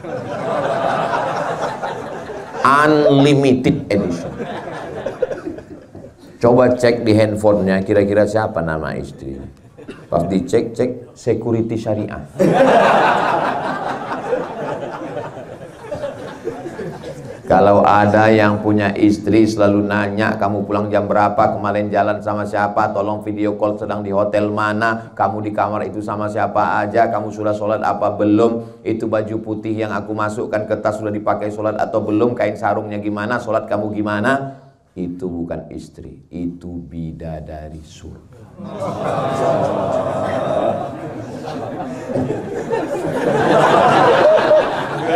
Unlimited edition. Coba cek di handphonenya, kira-kira siapa nama istri. Pas dicek, cek security syariah. Kalau ada yang punya istri selalu nanya, kamu pulang jam berapa, kemarin jalan sama siapa, tolong video call, sedang di hotel mana, kamu di kamar itu sama siapa aja, kamu sudah sholat apa belum, itu baju putih yang aku masukkan ke tas sudah dipakai sholat atau belum, kain sarungnya gimana, sholat kamu gimana. Itu bukan istri, itu bidadari surga.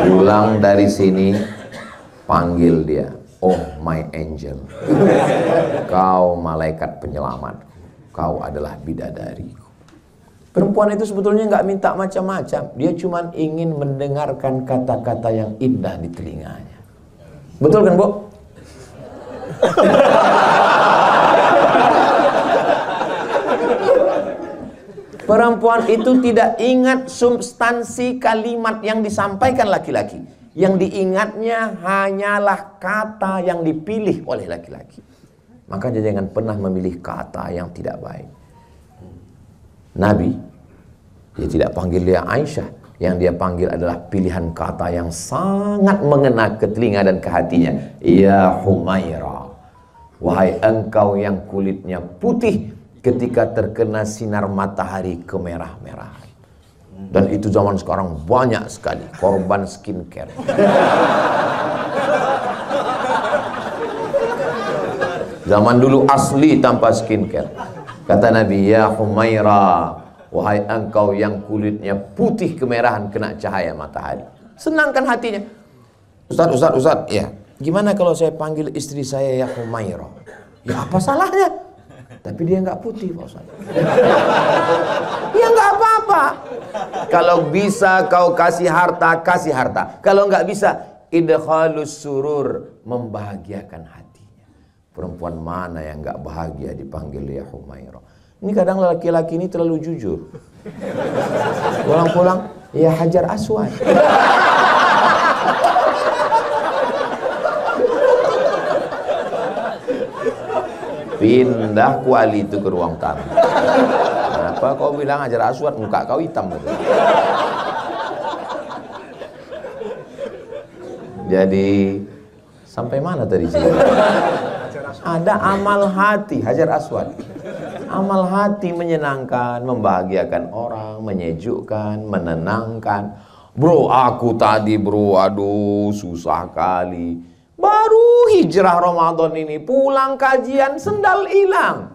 Pulang dari sini, panggil dia, oh my angel, kau malaikat penyelamat, kau adalah bidadariku. Perempuan itu sebetulnya nggak minta macam-macam, dia cuma ingin mendengarkan kata-kata yang indah di telinganya. Betul kan, Bu? Perempuan itu tidak ingat substansi kalimat yang disampaikan laki-laki. Yang diingatnya hanyalah kata yang dipilih oleh laki-laki. Makanya jangan pernah memilih kata yang tidak baik. Nabi, dia tidak panggil dia Aisyah. Yang dia panggil adalah pilihan kata yang sangat mengena ke telinga dan ke hatinya. Ya Humaira, wahai engkau yang kulitnya putih ketika terkena sinar matahari kemerah-merahan. Dan itu zaman sekarang banyak sekali korban skincare. Zaman dulu asli tanpa skincare. Kata Nabi, ya Humaira, wahai engkau yang kulitnya putih kemerahan kena cahaya matahari. Senangkan hatinya. Ustaz, ya. Gimana kalau saya panggil istri saya ya Humaira? Ya apa salahnya? Tapi dia nggak putih, Pak Ustaz. Ya nggak apa-apa. Kalau bisa kau kasih harta, kasih harta. Kalau nggak bisa, idkhalus surur, membahagiakan hatinya. Perempuan mana yang nggak bahagia dipanggil ya Humaira? Ini kadang laki-laki ini terlalu jujur. Pulang-pulang, Ya Hajar Aswad. Pindah kuali itu ke ruang tamu. Kenapa kau bilang Hajar Aswad? Muka kau hitam betul. Jadi sampai mana tadi cerita? Ada amal hati Hajar Aswad. Amal hati menyenangkan, membahagiakan orang, menyejukkan, menenangkan. Bro, aku tadi bro, aduh susah kali. Baru hijrah Ramadan ini, pulang kajian sendal hilang.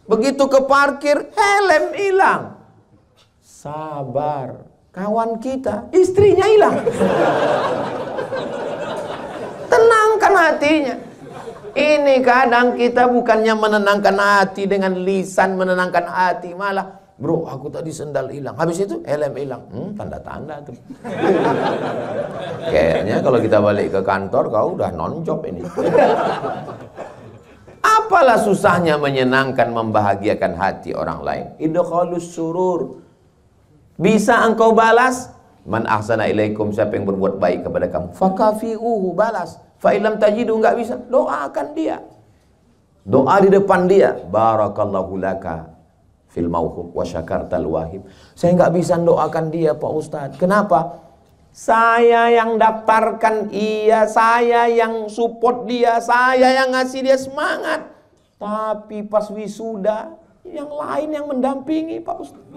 Begitu ke parkir, helm hilang. Sabar, kawan kita, istrinya hilang. Tenangkan hatinya. Ini kadang kita bukannya menenangkan hati dengan lisan, menenangkan hati, malah bro aku tadi sendal hilang, habis itu helm hilang. Tanda-tanda tuh. Kayaknya kalau kita balik ke kantor kau udah non-job ini. Apalah susahnya menyenangkan, membahagiakan hati orang lain. Idkhalus surur. Bisa engkau balas, man ahsana ilaikum, siapa yang berbuat baik kepada kamu, fakafi'uhu, balas. Fa illam tajidu, enggak bisa, doakan dia. Doa di depan dia, barakallahu laka fil mauhub wa syakartal wahib. Saya enggak bisa doakan dia Pak Ustadz. Kenapa? Saya yang daftarkan ia, saya yang support dia, saya yang ngasih dia semangat. Tapi pas wisuda, yang lain yang mendampingi Pak Ustadz.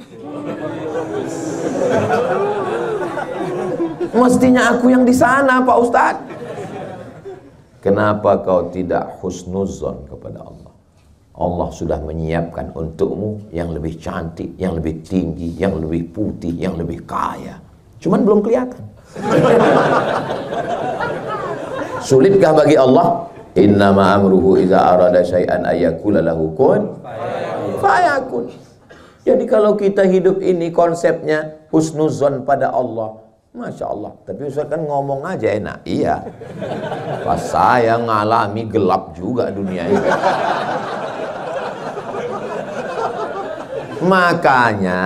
Mestinya aku yang di sana Pak Ustadz. Kenapa kau tidak husnuzon kepada Allah? Allah sudah menyiapkan untukmu yang lebih cantik, yang lebih tinggi, yang lebih putih, yang lebih kaya. Cuman belum kelihatan. Sulitkah bagi Allah? Innama amruhu idza arada syai'an ayyakula lahu kun fayakun. Jadi kalau kita hidup ini konsepnya husnuzon pada Allah, Masya Allah. Tapi Ustaz kan ngomong aja enak. Iya. Pas saya ngalami gelap juga dunia ini. Makanya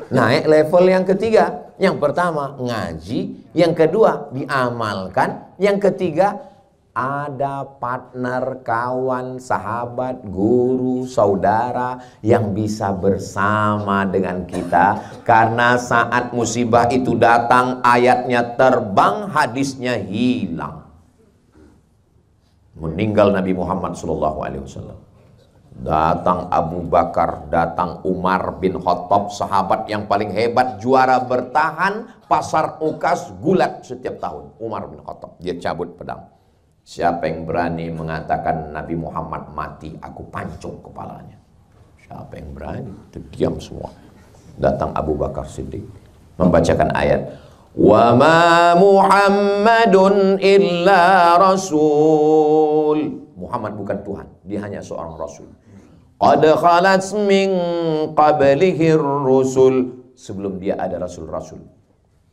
naik level yang ketiga. Yang pertama ngaji, yang kedua diamalkan, yang ketiga ada partner, kawan, sahabat, guru, saudara yang bisa bersama dengan kita. Karena saat musibah itu datang, ayatnya terbang, hadisnya hilang. Meninggal Nabi Muhammad SAW. Datang Abu Bakar, datang Umar bin Khattab, sahabat yang paling hebat, juara bertahan pasar Ukas gulat setiap tahun. Umar bin Khattab, dia cabut pedang. Siapa yang berani mengatakan Nabi Muhammad mati, aku pancung kepalanya. Siapa yang berani? Terdiam semua. Datang Abu Bakar Siddiq membacakan ayat, wa ma Muhammadun illa rasul. Muhammad bukan Tuhan, dia hanya seorang rasul. Qad khalat min qablihi rusul. Sebelum dia ada rasul-rasul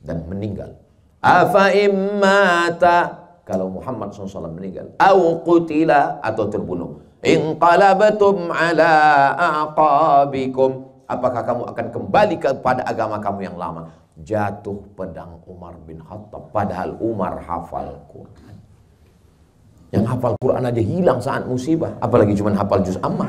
dan meninggal. Afa immata, kalau Muhammad SAW meninggal, au qutila, atau terbunuh, inqalabatum ala aqabikum, apakah kamu akan kembali kepada agama kamu yang lama? Jatuh pedang Umar bin Khattab. Padahal Umar hafal Quran. Yang hafal Quran aja hilang saat musibah, apalagi cuma hafal juz amma.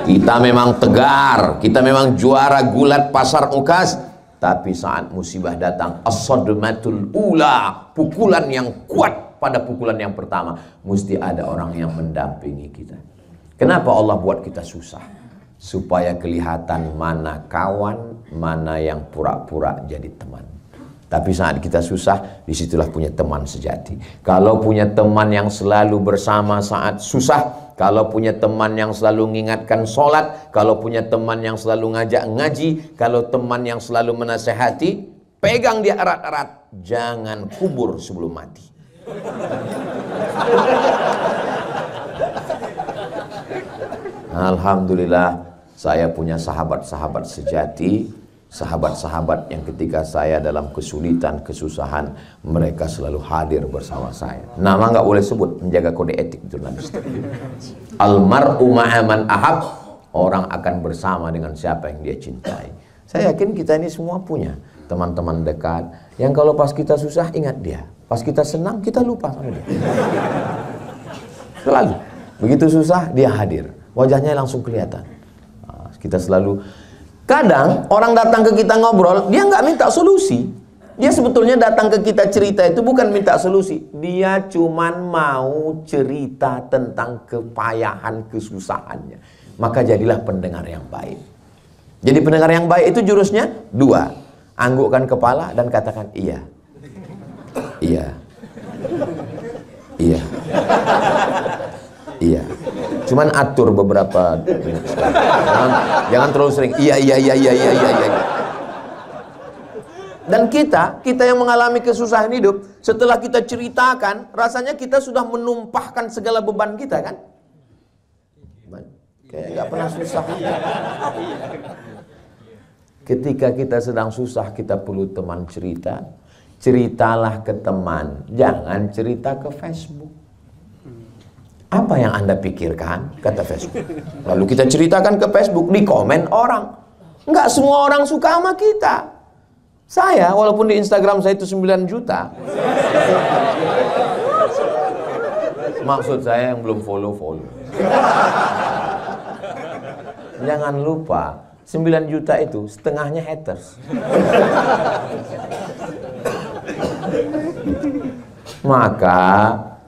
Kita memang tegar, kita memang juara gulat pasar Ukas, tapi saat musibah datang, as-sadmatul ula, pukulan yang kuat pada pukulan yang pertama, mesti ada orang yang mendampingi kita. Kenapa Allah buat kita susah? Supaya kelihatan mana kawan, mana yang pura-pura jadi teman. Tapi saat kita susah, disitulah punya teman sejati. Kalau punya teman yang selalu bersama saat susah, kalau punya teman yang selalu mengingatkan sholat, kalau punya teman yang selalu ngajak ngaji, kalau teman yang selalu menasehati, pegang dia erat-erat, jangan kubur sebelum mati. Alhamdulillah, saya punya sahabat-sahabat sejati Sahabat-sahabat yang ketika saya dalam kesulitan, kesusahan, mereka selalu hadir bersama saya. Nama nggak boleh sebut, menjaga kode etik jurnalistik. Almar'u ma'aman ahab, orang akan bersama dengan siapa yang dia cintai. Saya yakin kita ini semua punya teman-teman dekat yang kalau pas kita susah ingat dia, pas kita senang kita lupa sama dia. Selalu begitu susah dia hadir, wajahnya langsung kelihatan. Kita selalu, kadang orang datang ke kita ngobrol, dia nggak minta solusi. Dia sebetulnya datang ke kita cerita itu bukan minta solusi, dia cuman mau cerita tentang kepayahan, kesusahannya. Maka jadilah pendengar yang baik. Jadi pendengar yang baik itu jurusnya dua, anggukkan kepala dan katakan iya, iya, iya, iya. Cuman atur beberapa menit sekali. Jangan terlalu sering iya, iya, iya, iya, iya, iya, iya. Dan kita yang mengalami kesusahan hidup, setelah kita ceritakan, rasanya kita sudah menumpahkan segala beban kita kan? Kayak gak pernah susah. Ketika kita sedang susah, kita perlu teman cerita. Ceritalah ke teman, jangan cerita ke Facebook. Apa yang Anda pikirkan? Kata Facebook. Lalu kita ceritakan ke Facebook, di komen orang. Nggak semua orang suka sama kita. Saya, walaupun di Instagram saya itu 9 juta. Maksud saya yang belum follow. Jangan lupa, 9 juta itu setengahnya haters. Maka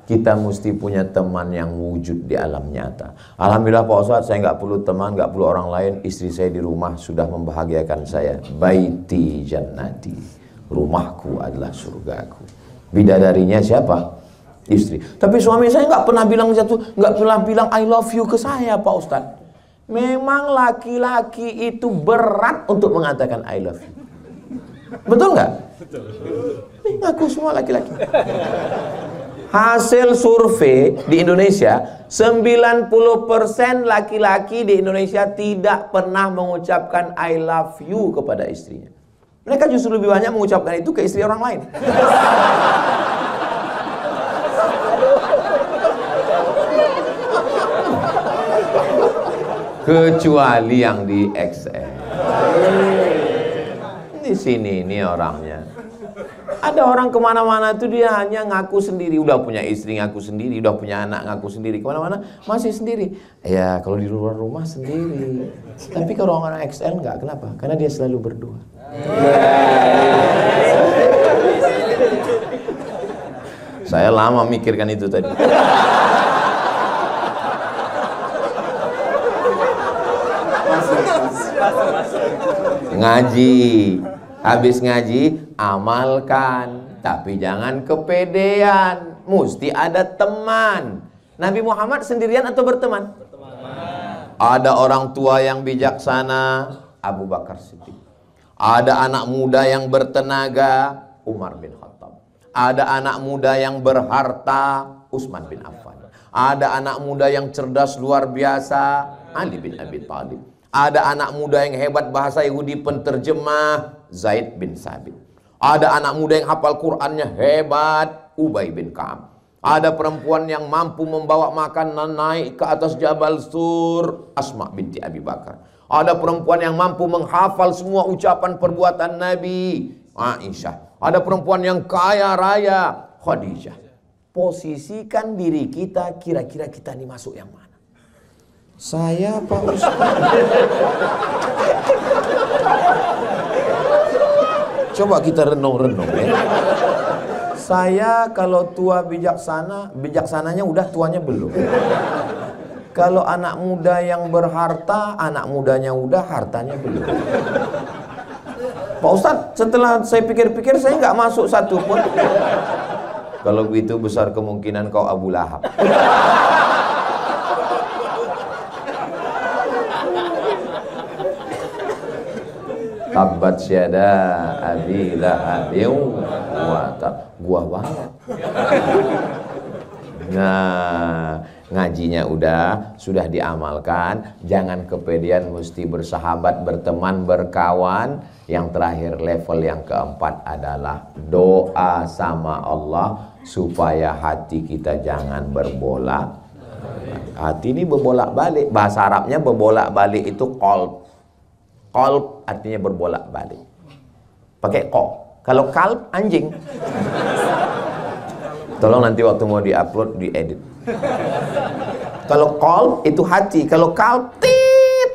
kita mesti punya teman yang wujud di alam nyata. Alhamdulillah Pak Ustadz, saya nggak perlu teman, nggak perlu orang lain. Istri saya di rumah sudah membahagiakan saya. Baiti jannati, rumahku adalah surgaku. Bidadarinya siapa? Istri. Tapi suami saya nggak pernah bilang nggak pernah bilang I love you ke saya Pak Ustadz. Memang laki-laki itu berat untuk mengatakan I love you. Betul nggak? Betul. Ini ngaku semua laki-laki. Hasil survei di Indonesia, 90% laki-laki di Indonesia tidak pernah mengucapkan I love you kepada istrinya. Mereka justru lebih banyak mengucapkan itu ke istri orang lain. Kecuali yang di XL. Di sini ini orangnya. Ada orang kemana-mana itu dia hanya ngaku sendiri. Udah punya istri ngaku sendiri, udah punya anak ngaku sendiri. Kemana-mana masih sendiri. Ya kalau di luar rumah sendiri. Tapi kalau orang XL enggak, kenapa? Karena dia selalu berdoa. Saya lama mikirkan itu tadi. Ngaji, habis ngaji amalkan, tapi jangan kepedean, mesti ada teman. Nabi Muhammad sendirian atau berteman? Berteman. Ada orang tua yang bijaksana, Abu Bakar Siddiq. Ada anak muda yang bertenaga, Umar bin Khattab. Ada anak muda yang berharta, Utsman bin Affan. Ada anak muda yang cerdas luar biasa, Ali bin Abi Thalib. Ada anak muda yang hebat bahasa Yahudi penterjemah, Zaid bin Sabit. Ada anak muda yang hafal Qur'annya hebat, Ubay bin Ka'ab. Ada perempuan yang mampu membawa makanan naik ke atas Jabal Sur, Asma binti Abi Bakar. Ada perempuan yang mampu menghafal semua ucapan perbuatan Nabi, Aisyah. Ada perempuan yang kaya raya, Khadijah. Posisikan diri kita, kira-kira kita ini masuk yang mana? Saya Pak Ustaz. Coba kita renung-renung ya. Saya kalau tua bijaksana, bijaksananya udah, tuanya belum. Kalau anak muda yang berharta, anak mudanya udah, hartanya belum. Pak Ustadz, setelah saya pikir-pikir saya nggak masuk satu pun. Kalau begitu besar kemungkinan kau Abu Lahab. Tabbat syada abi lahabin wa tab. Gua banget. Nah, Ngajinya udah, sudah diamalkan. Jangan kepedean, mesti bersahabat, berteman, berkawan. Yang terakhir, level yang keempat adalah doa sama Allah supaya hati kita jangan berbolak. Hati ini berbolak balik. Bahasa Arabnya berbolak balik itu qalb. Qalb artinya berbolak balik. Pakai ko. Kalau kalb anjing. Tolong nanti waktu mau diupload diedit. Kalau qalb itu hati, kalau kalb tit.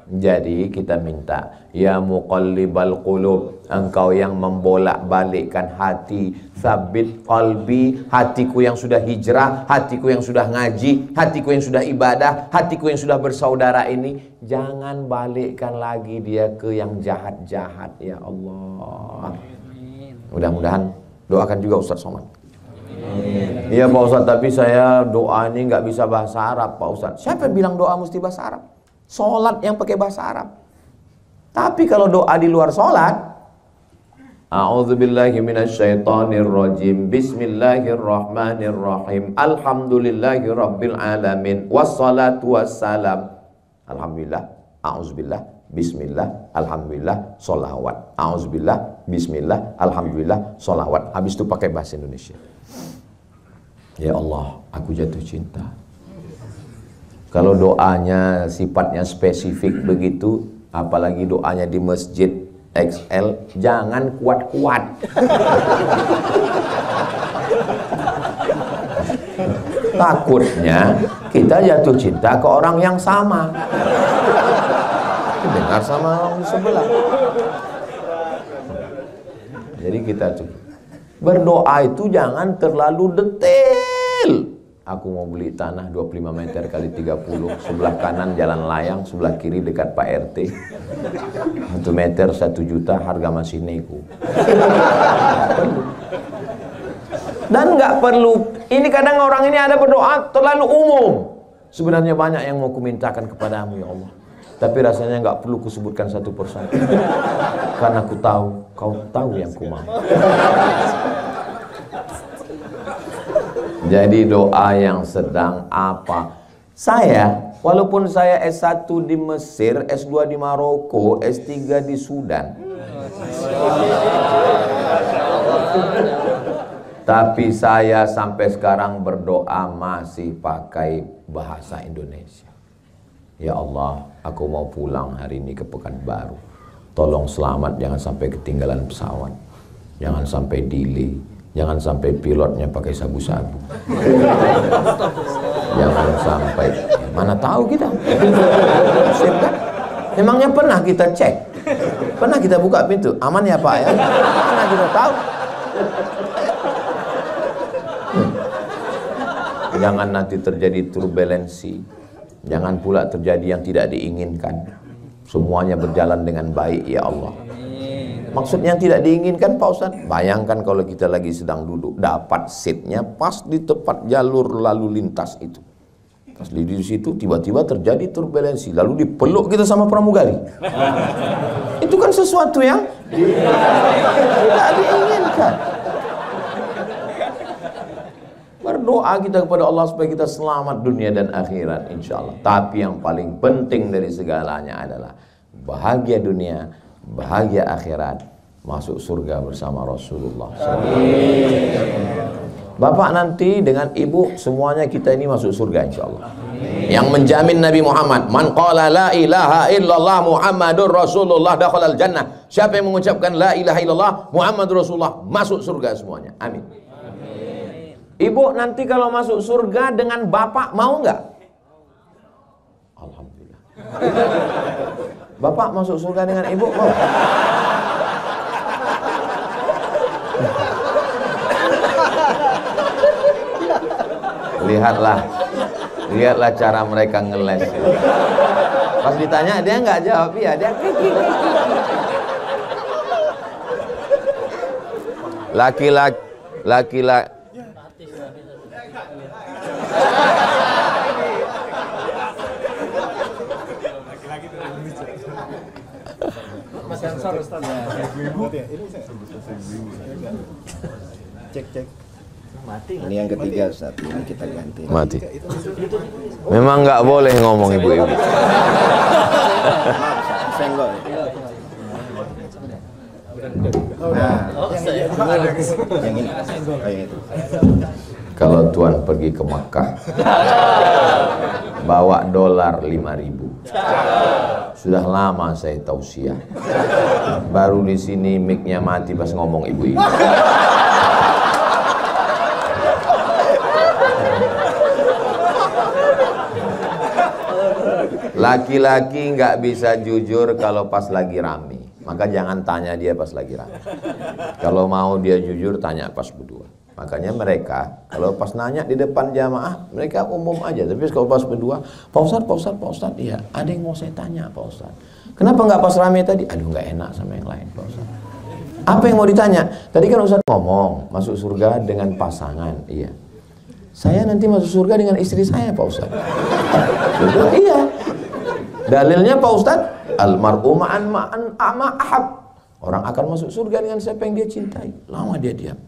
Jadi kita minta, ya muqallibal qulub, engkau yang membolak-balikkan hati, sabit qalbi, hatiku yang sudah hijrah, hatiku yang sudah ngaji, hatiku yang sudah ibadah, hatiku yang sudah bersaudara ini, jangan balikkan lagi dia ke yang jahat-jahat, ya Allah. Mudah-mudahan doakan juga Ustaz Somad. Iya Pak Ustaz, tapi saya doa ini nggak bisa bahasa Arab Pak Ustaz. Siapa yang bilang doa mesti bahasa Arab? Sholat yang pakai bahasa Arab. Tapi kalau doa di luar sholat, a'udzubillahi minasyaitonirrajim, bismillahirrahmanirrahim, alhamdulillahi rabbil alamin, wassalatu wassalam, alhamdulillah, a'udzubillah, bismillah, alhamdulillah, sholawat, a'udzubillah, bismillah, alhamdulillah, sholawat. Habis itu pakai bahasa Indonesia. Ya Allah, aku jatuh cinta. Kalau doanya sifatnya spesifik begitu, apalagi doanya di masjid XL, jangan kuat-kuat. Takutnya kita jatuh cinta ke orang yang sama. Dengar sama orang di sebelah. Jadi kita berdoa itu jangan terlalu detail. Aku mau beli tanah 25 meter kali 30, sebelah kanan jalan layang, sebelah kiri dekat Pak RT. 1 meter 1 juta, harga masih nego. Dan nggak perlu, ini kadang orang ini ada berdoa terlalu umum. Sebenarnya banyak yang mau kumintakan kepadamu ya Allah, tapi rasanya nggak perlu kusebutkan satu persatu. Karena ku tahu, kau tahu yang ku mau. Jadi doa yang sedang apa? Saya, walaupun saya S1 di Mesir, S2 di Maroko, S3 di Sudan, tapi saya sampai sekarang berdoa masih pakai bahasa Indonesia. Ya Allah, aku mau pulang hari ini ke Pekanbaru. Tolong selamat, jangan sampai ketinggalan pesawat, jangan sampai delay, jangan sampai pilotnya pakai sabu-sabu, jangan sampai, mana tahu kita. Emangnya pernah kita cek, pernah kita buka pintu, aman ya Pak ya, mana kita tahu. Jangan nanti terjadi turbulensi, jangan pula terjadi yang tidak diinginkan. Semuanya berjalan dengan baik ya Allah. Maksudnya yang tidak diinginkan Pak Ustaz, bayangkan kalau kita lagi sedang duduk, dapat seatnya pas di tepat jalur lalu lintas itu. Pas di situ tiba-tiba terjadi turbulensi, lalu dipeluk kita sama pramugari. Itu kan sesuatu yang tidak diinginkan. Berdoa kita kepada Allah supaya kita selamat dunia dan akhirat insya Allah. Tapi yang paling penting dari segalanya adalah bahagia dunia, bahagia akhirat, masuk surga bersama Rasulullah SAW. Bapak nanti dengan ibu semuanya kita ini masuk surga insya Allah. Yang menjamin Nabi Muhammad, man qala la ilaha illallah Muhammadur Rasulullah dakhalal jannah. Siapa yang mengucapkan la ilaha illallah Muhammadur Rasulullah masuk surga semuanya. Amin. Ibu nanti kalau masuk surga dengan bapak mau nggak? Alhamdulillah. Bapak masuk surga dengan ibu mau? Lihatlah cara mereka ngeles. Pas ditanya dia nggak jawab, ya dia laki-laki sensor Ustaz ya. Cek. Ini yang ketiga Ustaz, ini kita ganti. Mati. Memang nggak boleh ngomong ibu-ibu. Senggol. Nah, yang ini. Oh, yang itu. Kalau Tuan pergi ke Makkah, bawa dolar 5.000. Sudah lama saya tausiah. Baru di sini mic-nya mati pas ngomong ibu-ibu. Laki-laki nggak bisa jujur kalau pas lagi rame. Maka jangan tanya dia pas lagi rame. Kalau mau dia jujur, tanya pas berdua. Makanya mereka kalau pas nanya di depan jamaah, mereka umum aja. Tapi kalau pas berdua, Pak Ustadz, iya, ada yang mau saya tanya Pak Ustadz. Kenapa nggak pas rame tadi? Aduh, nggak enak sama yang lain Pak Ustadz. Apa yang mau ditanya? Tadi kan Ustadz ngomong masuk surga dengan pasangan, iya. Saya nanti masuk surga dengan istri saya Pak Ustadz. Iya. Dalilnya Pak Ustadz, almar'u ma'an ahab. Orang akan masuk surga dengan siapa yang dia cintai. Lama dia diam.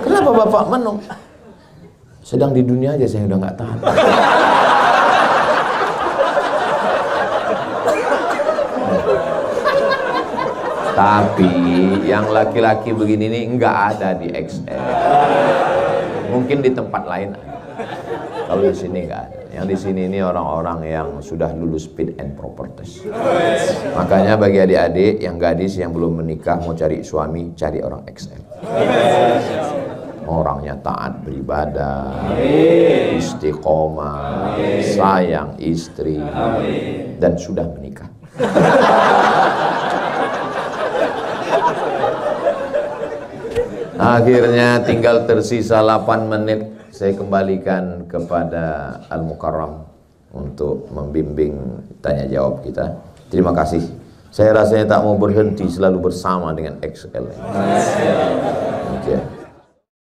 Kenapa Bapak menung? Sedang di dunia aja saya udah nggak tahan. Tapi yang laki-laki begini nih nggak ada di XL. Mungkin di tempat lain ada. Kalau di sini nggak ada. Yang di sini ini orang-orang yang sudah lulus fit and proper test. Makanya bagi adik-adik yang gadis yang belum menikah mau cari suami, cari orang XL. Orangnya taat beribadah, istiqomah, sayang istri, dan sudah menikah. Akhirnya tinggal tersisa 8 menit. Saya kembalikan kepada Al-Mukarram untuk membimbing tanya jawab kita. Terima kasih. Saya rasanya tak mau berhenti, selalu bersama dengan XL. Okay.